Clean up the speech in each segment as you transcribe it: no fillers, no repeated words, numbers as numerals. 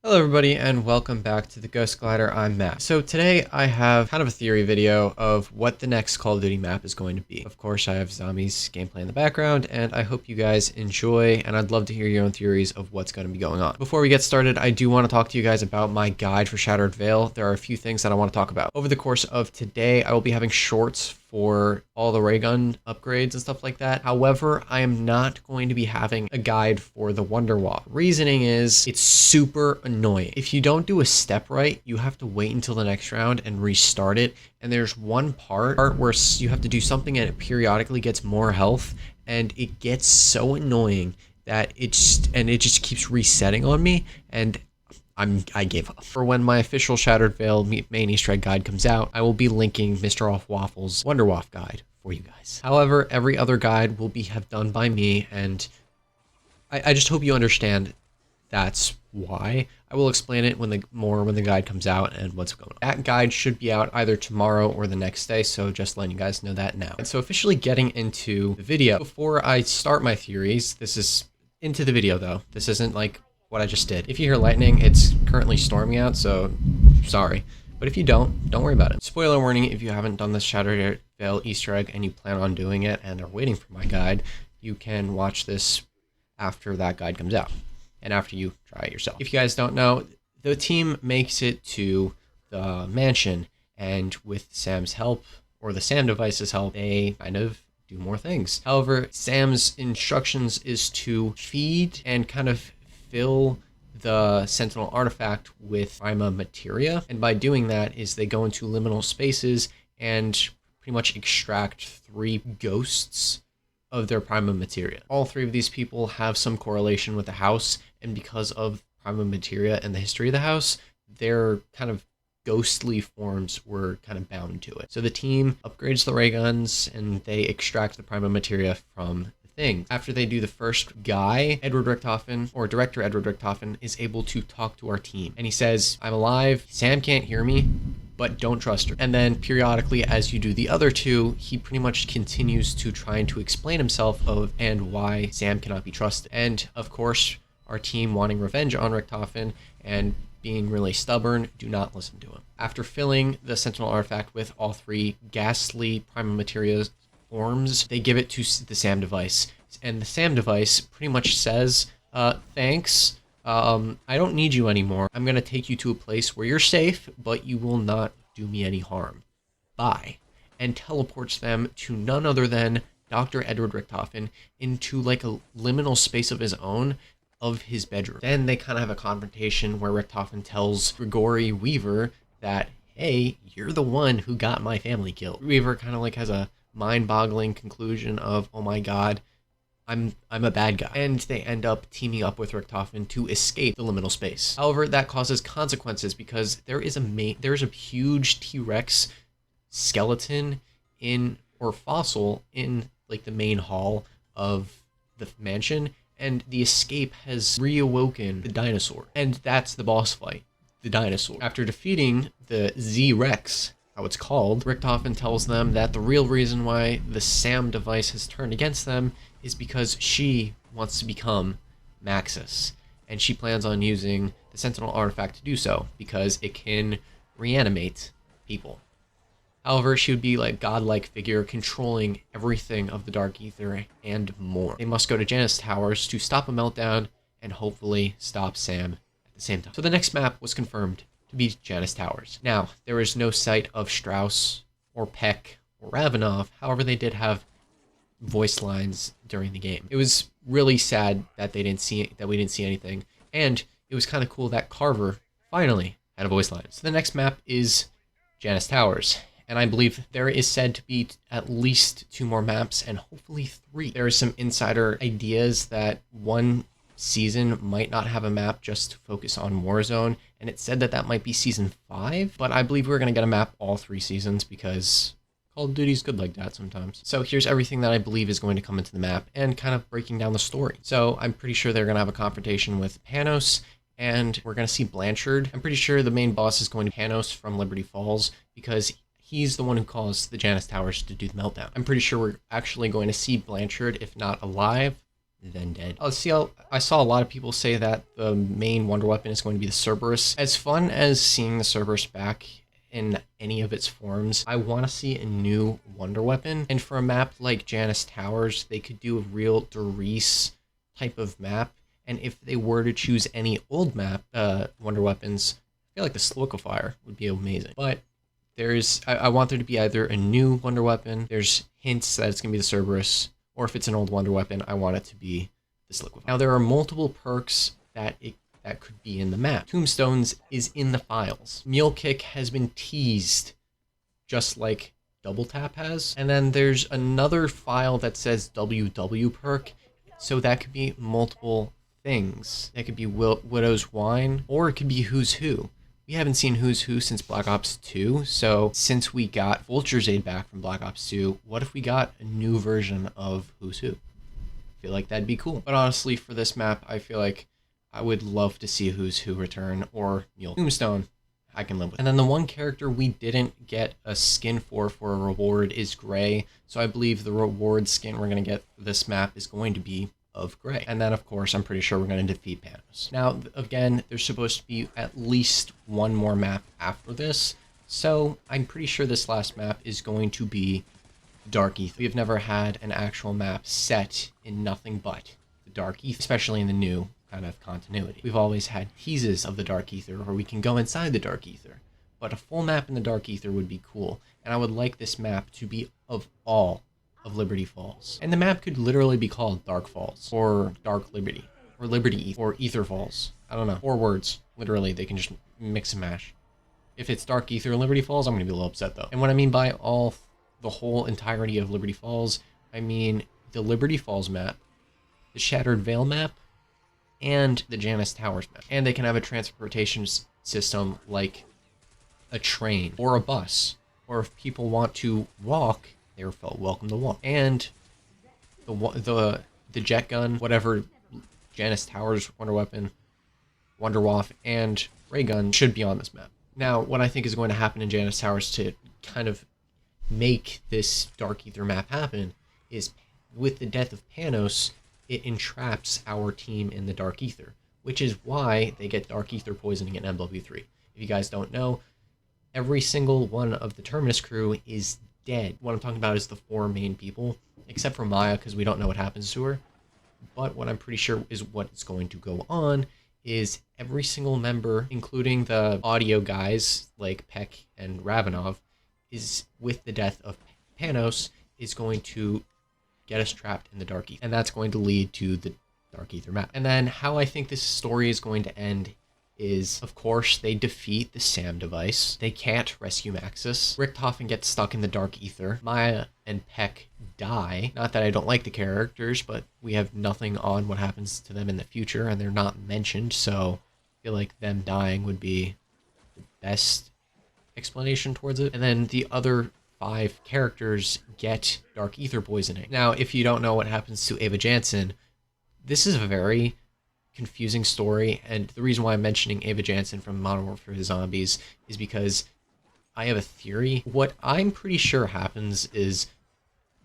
Hello everybody and welcome back to the Ghost Glider. I'm Matt. So today I have kind of a theory video of what the next Call of Duty map is going to be. Of course I have zombies gameplay in the background and I hope you guys enjoy, and I'd love to hear your own theories of what's going to be going on. Before we get started, I do want to talk to you guys about my guide for Shattered Veil. There are a few things that I want to talk about. Over the course of today I will be having shorts for all the ray gun upgrades and stuff like that. However, I am not going to be having a guide for the Wonderwall. Reasoning is it's super annoying. If you don't do a step right, you have to wait until the next round and restart it. And there's one part where you have to do something and it periodically gets more health, and it gets so annoying that it just keeps resetting on me, and I gave up. For when my official Shattered Veil main Easter egg guide comes out, I will be linking Mr. Off Waffle's Wonderwaff guide for you guys. However, every other guide will be done by me, and I just hope you understand that's why. I will explain it when the guide comes out and what's going on. That guide should be out either tomorrow or the next day, so just letting you guys know that now. And so officially getting into the video, before I start my theories, this is into the video though. This isn't like what I just did. If you hear lightning, it's currently storming out, so sorry. But if you don't worry about it. Spoiler warning, if you haven't done this Shattered Veil Easter egg and you plan on doing it and are waiting for my guide, you can watch this after that guide comes out and after you try it yourself. If you guys don't know, the team makes it to the mansion, and with Sam's help, or the Sam device's help, they kind of do more things. However, Sam's instructions is to feed and kind of fill the Sentinel artifact with Prima materia, and by doing that is they go into liminal spaces and pretty much extract 3 ghosts of their Prima materia. All 3 of these people have some correlation with the house, and because of Prima materia and the history of the house, their kind of ghostly forms were kind of bound to it. So the team upgrades the ray guns and they extract the Prima materia from thing. After they do the first guy, Director Edward Richtofen is able to talk to our team, and he says, "I'm alive, Sam can't hear me, but don't trust her." And then periodically as you do the other 2, he pretty much continues to trying to explain himself and why Sam cannot be trusted. And of course, our team, wanting revenge on Richtofen and being really stubborn, do not listen to him. After filling the Sentinel artifact with all 3 ghastly Prima materia forms, they give it to the Sam device, and the Sam device pretty much says, thanks, I don't need you anymore. I'm gonna take you to a place where you're safe, but you will not do me any harm. Bye. And teleports them to none other than Dr. Edward Richtofen into like a liminal space of his own of his bedroom. Then they kind of have a confrontation where Richtofen tells Grigori Weaver that, hey, you're the one who got my family killed. Weaver kind of like has a mind-boggling conclusion of, oh my god, I'm a bad guy. And they end up teaming up with Richtofen to escape the liminal space. However, that causes consequences because there's a huge T-Rex skeleton or fossil in like the main hall of the mansion, and the escape has reawoken the dinosaur. And that's the boss fight, the dinosaur. After defeating the Z-Rex, how it's called, Richtofen tells them that the real reason why the Sam device has turned against them is because she wants to become Maxis, and she plans on using the Sentinel artifact to do so because it can reanimate people. However, she would be like godlike figure controlling everything of the Dark Aether and more. They must go to Janus Towers to stop a meltdown and hopefully stop Sam at the same time. So the next map was confirmed to be Janus Towers. Now, there is no sight of Strauss or Peck or Ravenov. However, they did have voice lines during the game. It was really sad that we didn't see anything, and it was kind of cool that Carver finally had a voice line. So the next map is Janus Towers, and I believe there is said to be at least 2 more maps and hopefully 3. There are some insider ideas that one season might not have a map just to focus on Warzone, and it said that might be season 5, but I believe we're going to get a map all 3 seasons because Call of Duty's good like that sometimes. So here's everything that I believe is going to come into the map and kind of breaking down the story. So I'm pretty sure they're going to have a confrontation with Panos, and we're going to see Blanchard. I'm pretty sure the main boss is going to be Panos from Liberty Falls because he's the one who caused the Janus Towers to do the meltdown. I'm pretty sure we're actually going to see Blanchard, if not alive, then dead. I saw a lot of people say that the main wonder weapon is going to be the Cerberus. As fun as seeing the Cerberus back in any of its forms, I want to see a new wonder weapon. And for a map like Janus Towers, they could do a real Doris type of map. And if they were to choose any old map wonder weapons, I feel like the Solidifier would be amazing. But I want there to be either a new wonder weapon, there's hints that it's going to be the Cerberus, or if it's an old wonder weapon, I want it to be the Solidifier. Now, there are multiple perks that could be in the map. Tombstones is in the files. Mule Kick has been teased, just like Double Tap has. And then there's another file that says WW perk, so that could be multiple things. That could be Widow's Wine, or it could be Who's Who. We haven't seen Who's Who since Black Ops 2, so since we got Vulture's Aid back from Black Ops 2, what if we got a new version of Who's Who? I feel like that'd be cool. But honestly, for this map, I feel like I would love to see Who's Who return, or Mule. Tombstone, I can live with. And then the one character we didn't get a skin for a reward is Gray, so I believe the reward skin we're going to get for this map is going to be of Gray. And then, of course, I'm pretty sure we're going to defeat Panos. Now, again, there's supposed to be at least one more map after this, so I'm pretty sure this last map is going to be Dark Aether. We've never had an actual map set in nothing but the Dark Aether, especially in the new kind of continuity. We've always had teases of the Dark Aether, where we can go inside the Dark Aether, but a full map in the Dark Aether would be cool, and I would like this map to be of all of Liberty Falls. And the map could literally be called Dark Falls, or Dark Liberty, or Liberty Aether, or Aether Falls. I don't know. 4 words. Literally, they can just mix and mash. If it's Dark Aether and Liberty Falls, I'm going to be a little upset, though. And what I mean by the whole entirety of Liberty Falls, I mean the Liberty Falls map, the Shattered Veil map, and the Janus Towers map. And they can have a transportation system like a train or a bus, or if people want to walk, they were welcome to walk. And the jet gun, whatever, Janus Towers wonder weapon, Wonder Waff, and ray gun should be on this map. Now, what I think is going to happen in Janus Towers to kind of make this Dark Aether map happen is, with the death of Panos, it entraps our team in the Dark Aether, which is why they get Dark Aether poisoning in MW3. If you guys don't know, every single one of the Terminus crew is dead. What I'm talking about is the 4 main people, except for Maya, because we don't know what happens to her. But what I'm pretty sure is what's going to go on is every single member, including the audio guys like Peck and Ravenov, is, with the death of Panos, is going to get us trapped in the Dark Aether. And that's going to lead to the Dark Aether map. And then how I think this story is going to end is, of course, they defeat the SAM device. They can't rescue Maxis. Richthofen gets stuck in the Dark Aether. Maya and Peck die. Not that I don't like the characters, but we have nothing on what happens to them in the future, and they're not mentioned, so I feel like them dying would be the best explanation towards it. And then the other 5 characters get Dark Aether poisoning. Now, if you don't know what happens to Ava Jansen, this is a very confusing story, and the reason why I'm mentioning Ava Jansen from Modern Warfare Zombies is because I have a theory. What I'm pretty sure happens is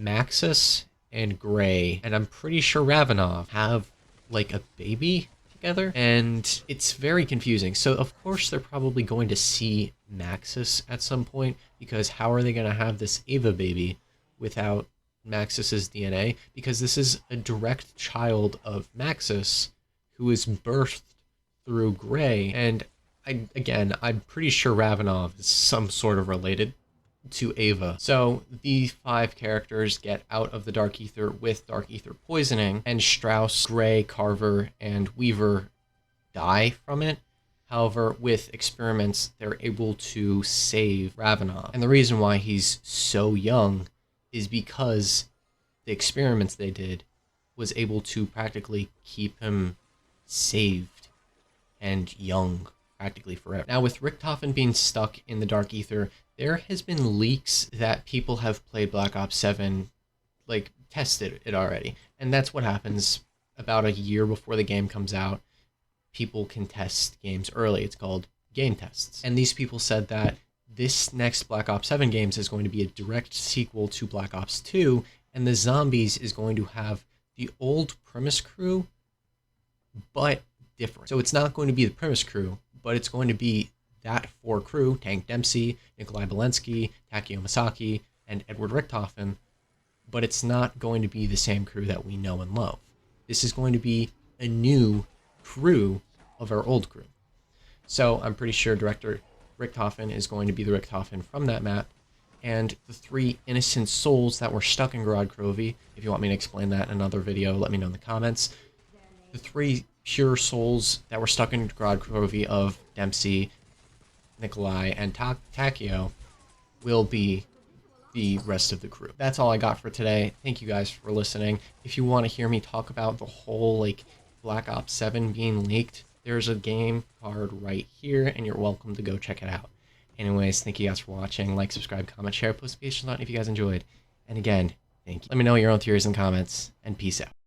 Maxis and Gray, and I'm pretty sure Ravenov, have like a baby together, and it's very confusing. So of course they're probably going to see Maxis at some point, because how are they going to have this Ava baby without Maxis's DNA? Because this is a direct child of Maxis, who is birthed through Gray, and I'm pretty sure Ravenov is some sort of related to Ava. So these 5 characters get out of the Dark Aether with Dark Aether poisoning, and Strauss, Gray, Carver, and Weaver die from it. However, with experiments, they're able to save Ravenov. And the reason why he's so young is because the experiments they did was able to practically keep him saved and young practically forever. Now, with Richthofen being stuck in the Dark Aether, there has been leaks that people have played Black Ops 7, like, tested it already. And that's what happens about a year before the game comes out. People can test games early. It's called game tests. And these people said that this next Black Ops 7 games is going to be a direct sequel to Black Ops 2, and the zombies is going to have the old premise crew, but different. So it's not going to be the premise crew, but it's going to be that 4 crew: Tank Dempsey, Nikolai Belensky, Takeo Masaki, and Edward Richthofen, but it's not going to be the same crew that we know and love. This is going to be a new crew of our old crew. So I'm pretty sure Director Richthofen is going to be the Richthofen from that map, and the 3 innocent souls that were stuck in Grod Krovi. If you want me to explain that in another video, let me know in the comments. The 3 pure souls that were stuck in Grod Krovi of Dempsey, Nikolai, and Takeo will be the rest of the crew. That's all I got for today. Thank you guys for listening. If you want to hear me talk about the whole like Black Ops 7 being leaked, there's a game card right here, and you're welcome to go check it out. Anyways, thank you guys for watching. Like, subscribe, comment, share, post notifications on if you guys enjoyed. And again, thank you. Let me know your own theories in the comments, and peace out.